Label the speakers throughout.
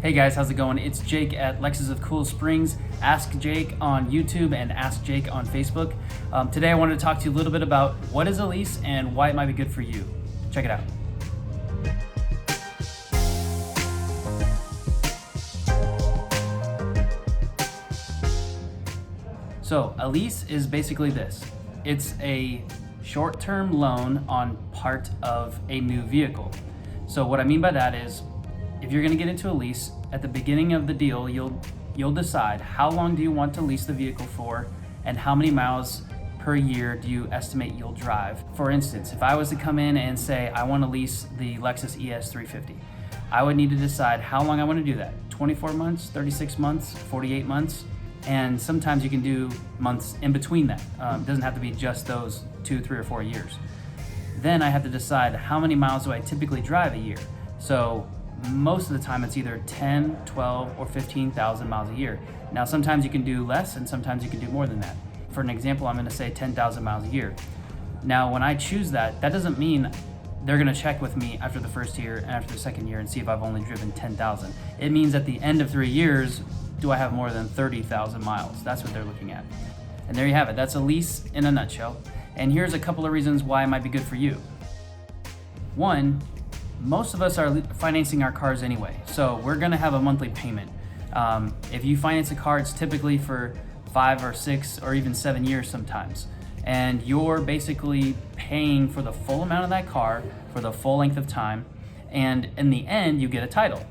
Speaker 1: Hey guys, how's it going? It's Jake at Lexus of Cool Springs. Ask Jake on YouTube and Ask Jake on Facebook. Today I wanted to talk to you a little bit about what is a lease and why it might be good for you. Check it out. So a lease is basically this. It's a short-term loan on part of a new vehicle. So what I mean by that is, if you're going to get into a lease, at the beginning of the deal, you'll decide how long do you want to lease the vehicle for and how many miles per year do you estimate you'll drive. For instance, if I was to come in and say I want to lease the Lexus ES350, I would need to decide how long I want to do that. 24 months, 36 months, 48 months, and sometimes you can do months in between that. It doesn't have to be just those 2, 3, or 4 years. Then I have to decide how many miles do I typically drive a year. So most of the time it's either 10, 12, or 15,000 miles a year. Now sometimes you can do less and sometimes you can do more than that. For an example, I'm gonna say 10,000 miles a year. Now when I choose that doesn't mean they're gonna check with me after the first year and after the second year and see if I've only driven 10,000. It means at the end of 3 years, do I have more than 30,000 miles? That's what they're looking at. And there you have it, that's a lease in a nutshell. And here's a couple of reasons why it might be good for you. One, most of us are financing our cars anyway, so we're gonna have a monthly payment. If you finance a car, it's typically for 5 or 6 or even 7 years sometimes. And you're basically paying for the full amount of that car for the full length of time, and in the end, you get a title.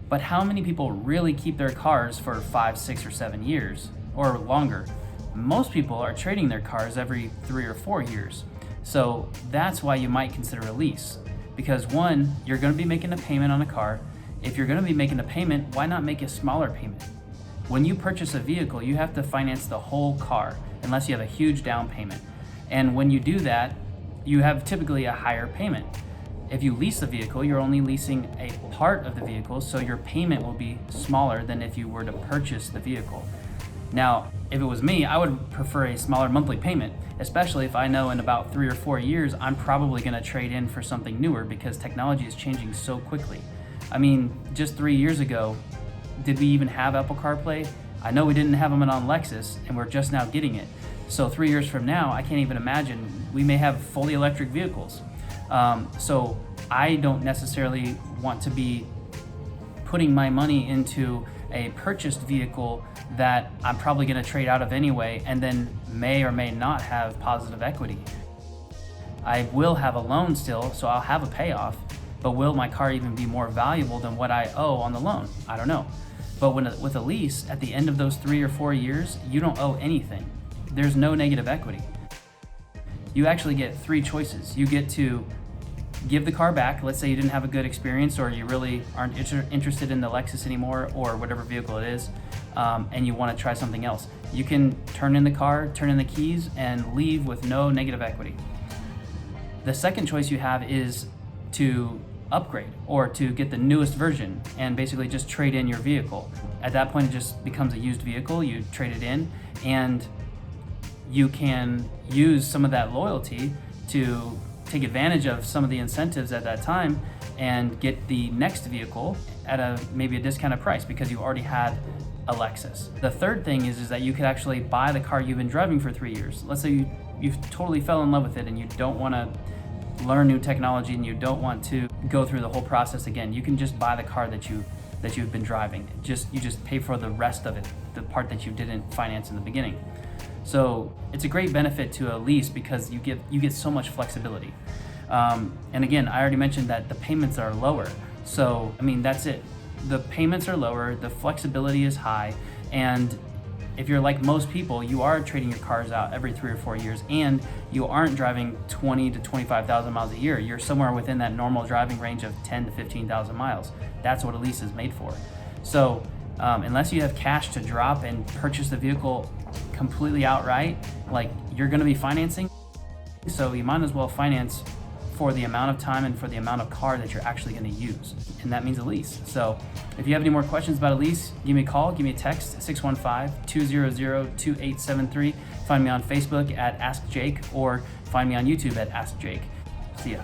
Speaker 1: But how many people really keep their cars for 5, 6, or 7 years or longer? Most people are trading their cars every 3 or 4 years. So that's why you might consider a lease. Because one, you're gonna be making a payment on a car. If you're gonna be making a payment, why not make a smaller payment? When you purchase a vehicle, you have to finance the whole car unless you have a huge down payment. And when you do that, you have typically a higher payment. If you lease a vehicle, you're only leasing a part of the vehicle, so your payment will be smaller than if you were to purchase the vehicle. Now, if it was me, I would prefer a smaller monthly payment, especially if I know in about 3 or 4 years, I'm probably gonna trade in for something newer because technology is changing so quickly. I mean, just 3 years ago, did we even have Apple CarPlay? I know we didn't have them on Lexus and we're just now getting it. So 3 years from now, I can't even imagine, we may have fully electric vehicles. So I don't necessarily want to be putting my money into a purchased vehicle that I'm probably gonna trade out of anyway and then may or may not have positive equity. I will have a loan still, so I'll have a payoff, but will my car even be more valuable than what I owe on the loan? I don't know. But with a lease, at the end of those 3 or 4 years, you don't owe anything. There's no negative equity. You actually get 3 choices. You get to give the car back. Let's say you didn't have a good experience or you really aren't interested in the Lexus anymore or whatever vehicle it is, and you want to try something else. You can turn in the car, turn in the keys, and leave with no negative equity. The second choice you have is to upgrade or to get the newest version and basically just trade in your vehicle. At that point, it just becomes a used vehicle. You trade it in and you can use some of that loyalty to take advantage of some of the incentives at that time and get the next vehicle at maybe a discounted price because you already had a Lexus. The third thing is that you could actually buy the car you've been driving for 3 years. Let's say you've totally fell in love with it and you don't want to learn new technology and you don't want to go through the whole process again. You can just buy the car that you've been driving. You just pay for the rest of it, the part that you didn't finance in the beginning. So it's a great benefit to a lease because you get so much flexibility. And again, I already mentioned that the payments are lower. So, I mean, that's it. The payments are lower, the flexibility is high, and if you're like most people, you are trading your cars out every 3 or 4 years and you aren't driving 20 to 25,000 miles a year. You're somewhere within that normal driving range of 10 to 15,000 miles. That's what a lease is made for. So unless you have cash to drop and purchase the vehicle completely outright, like you're gonna be financing, so you might as well finance for the amount of time and for the amount of car that you're actually gonna use. And that means a lease. So if you have any more questions about a lease, give me a call, give me a text, 615-200-2873. Find me on Facebook at Ask Jake or find me on YouTube at Ask Jake. See ya.